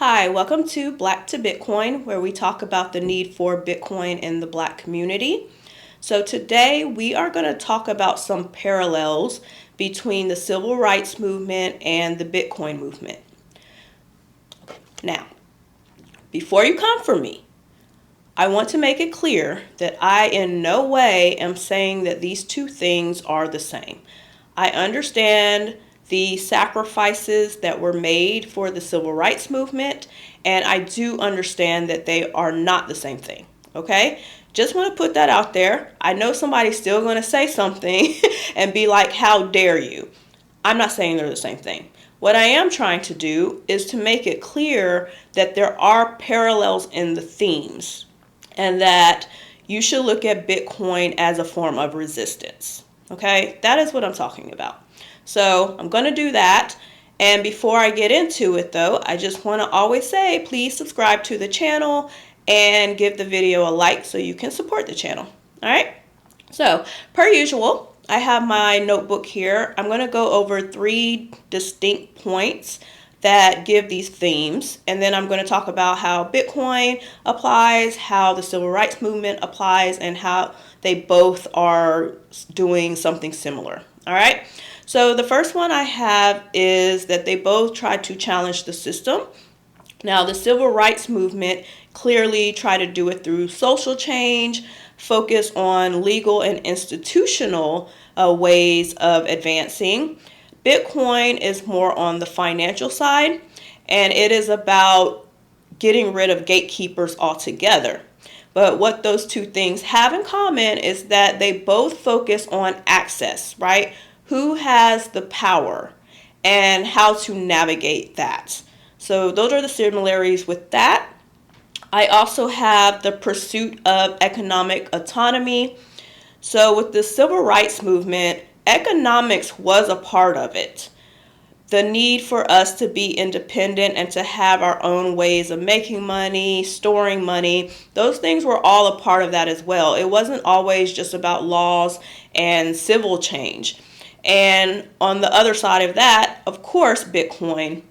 Hi, welcome to Black to Bitcoin, where we talk about the need for Bitcoin in the Black community. So today we are going to talk about some parallels between the civil rights movement and the Bitcoin movement. Now, before you come for me, I want to make it clear that I in no way am saying that these two things are the same. I understand the sacrifices that were made for the civil rights movement, and I do understand that they are not the same thing, okay? Just want to put that out there. I know somebody's still going to say something and be like, how dare you? I'm not saying they're the same thing. What I am trying to do is to make it clear that there are parallels in the themes and that you should look at Bitcoin as a form of resistance. Okay, that is what I'm talking about. So I'm going to do that. And before I get into it though, I just want to always say, please subscribe to the channel and give the video a like so you can support the channel. All right. So per usual, I have my notebook here. I'm going to go over 3 distinct points that give these themes, and then I'm going to talk about how Bitcoin applies, how the civil rights movement applies, and how they both are doing something similar. All right. So the first one I have is that they both try to challenge the system. Now, the civil rights movement clearly tried to do it through social change, focus on legal and institutional ways of advancing. Bitcoin is more on the financial side, and it is about getting rid of gatekeepers altogether. But what those two things have in common is that they both focus on access, right? Who has the power and how to navigate that. So those are the similarities with that. I also have the pursuit of economic autonomy. So with the civil rights movement, economics was a part of it. The need for us to be independent and to have our own ways of making money, storing money, those things were all a part of that as well. It wasn't always just about laws and civil change. And on the other side of that, of course, Bitcoin,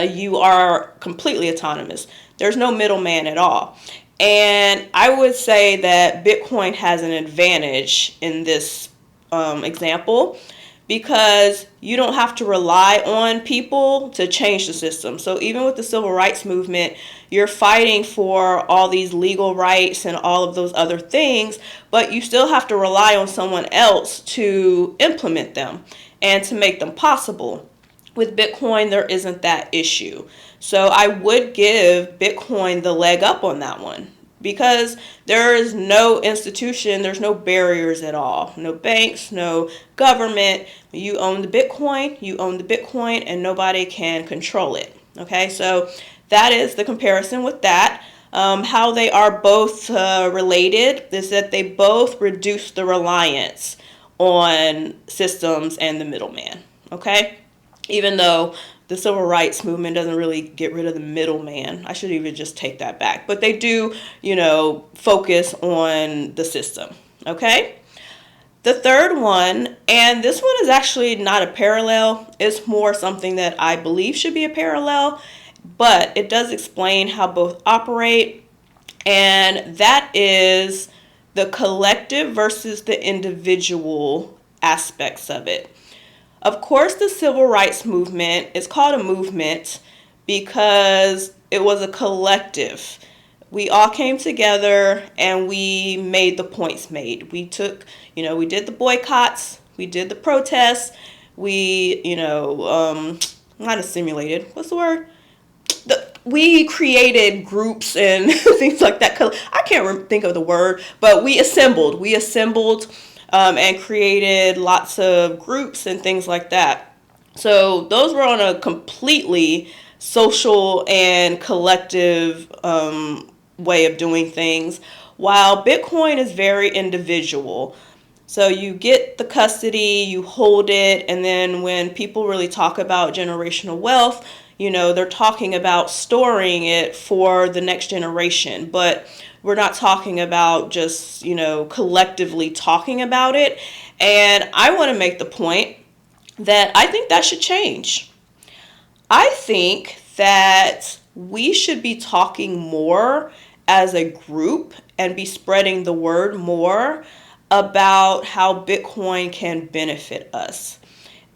you are completely autonomous. There's no middleman at all. And I would say that Bitcoin has an advantage in this example because you don't have to rely on people to change the system. So even with the civil rights movement, you're fighting for all these legal rights and all of those other things, but you still have to rely on someone else to implement them and to make them possible. With Bitcoin, there isn't that issue. So I would give Bitcoin the leg up on that one because there is no institution, there's no barriers at all. No banks, no government. You own the Bitcoin, and nobody can control it. Okay, so that is the comparison with that. How they are both related is that they both reduce the reliance on systems and the middleman. Okay? Even though the civil rights movement doesn't really get rid of the middleman. I should even just take that back. But they do, focus on the system. Okay? The third one, and this one is actually not a parallel. It's more something that I believe should be a parallel, but it does explain how both operate. And that is the collective versus the individual aspects of it. Of course, the civil rights movement is called a movement because it was a collective. We all came together and we made the points made. We took, we did the boycotts, we did the protests, we, not assimilated, what's the word? We created groups and things like that. I can't think of the word, but we assembled. And created lots of groups and things like that. So those were on a completely social and collective way of doing things, while Bitcoin is very individual. So you get the custody, you hold it, and then when people really talk about generational wealth, they're talking about storing it for the next generation. But we're not talking about just, collectively talking about it. And I want to make the point that I think that should change. I think that we should be talking more as a group and be spreading the word more about how Bitcoin can benefit us.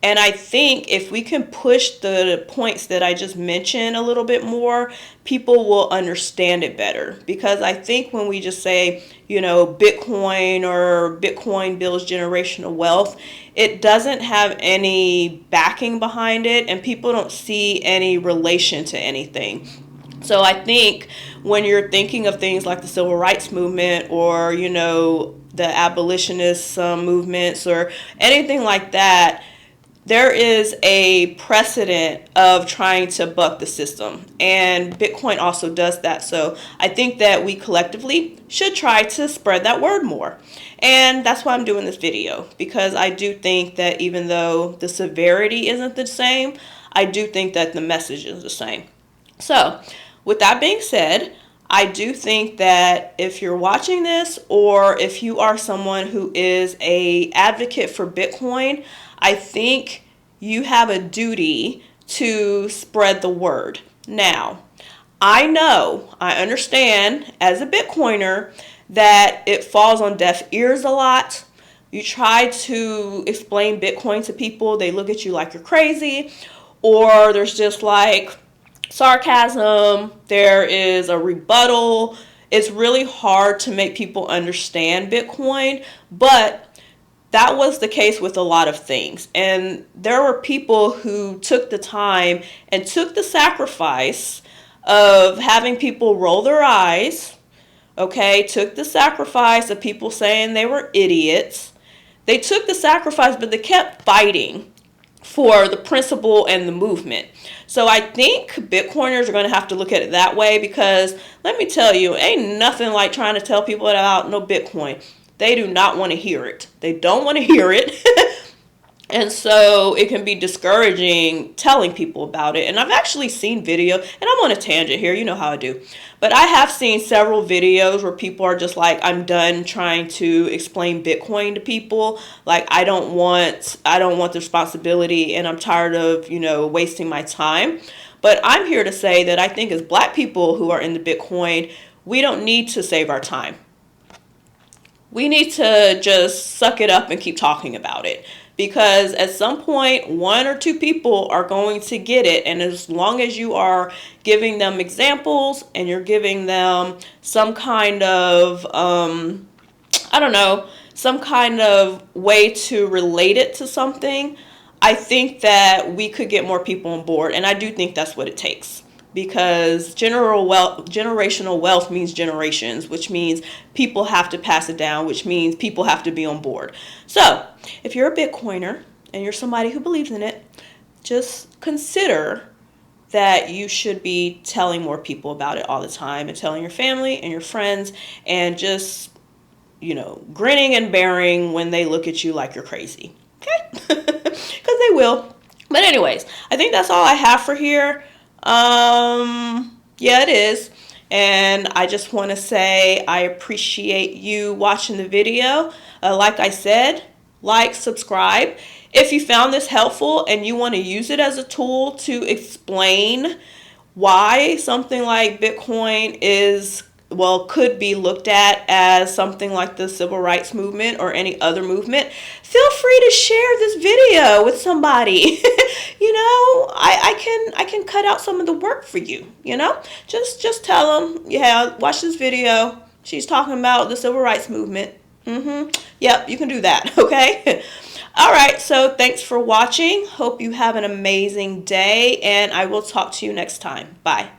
And I think if we can push the points that I just mentioned a little bit more, people will understand it better. Because I think when we just say, Bitcoin or Bitcoin builds generational wealth, it doesn't have any backing behind it, and people don't see any relation to anything. So I think when you're thinking of things like the civil rights movement or, the abolitionist movements or anything like that, there is a precedent of trying to buck the system, and Bitcoin also does that. So I think that we collectively should try to spread that word more, and that's why I'm doing this video, because I do think that even though the severity isn't the same, I do think that the message is the same. So with that being said, I do think that if you're watching this, or if you are someone who is an advocate for Bitcoin, I think you have a duty to spread the word. Now, I understand as a Bitcoiner that it falls on deaf ears a lot. You try to explain Bitcoin to people, they look at you like you're crazy, or there's just like sarcasm, there is a rebuttal. It's really hard to make people understand Bitcoin, but that was the case with a lot of things. And there were people who took the time and took the sacrifice of having people roll their eyes, took the sacrifice of people saying they were idiots. They took the sacrifice, but they kept fighting for the principle and the movement. So I think Bitcoiners are going to have to look at it that way, because let me tell you, ain't nothing like trying to tell people about no Bitcoin. They do not want to hear it. They don't want to hear it. And so it can be discouraging telling people about it. And I've actually seen video, and I'm on a tangent here, you know how I do. But I have seen several videos where people are just like, I'm done trying to explain Bitcoin to people. Like, I don't want the responsibility, and I'm tired of, wasting my time. But I'm here to say that I think as Black people who are into Bitcoin, we don't need to save our time. We need to just suck it up and keep talking about it, because at some point, one or two people are going to get it. And as long as you are giving them examples and you're giving them some kind of, some kind of way to relate it to something, I think that we could get more people on board. And I do think that's what it takes. Because generational wealth means generations, which means people have to pass it down, which means people have to be on board. So if you're a Bitcoiner and you're somebody who believes in it, just consider that you should be telling more people about it all the time, and telling your family and your friends, and just, grinning and bearing when they look at you like you're crazy. Okay? Because they will. But anyways, I think that's all I have for here. Yeah, it is. And I just want to say I appreciate you watching the video. Like I said, like, subscribe. If you found this helpful and you want to use it as a tool to explain why something like Bitcoin could be looked at as something like the civil rights movement or any other movement, feel free to share this video with somebody. I can cut out some of the work for you, Just tell them, yeah, watch this video. She's talking about the civil rights movement. Yep, you can do that, okay? All right, so thanks for watching. Hope you have an amazing day, and I will talk to you next time. Bye.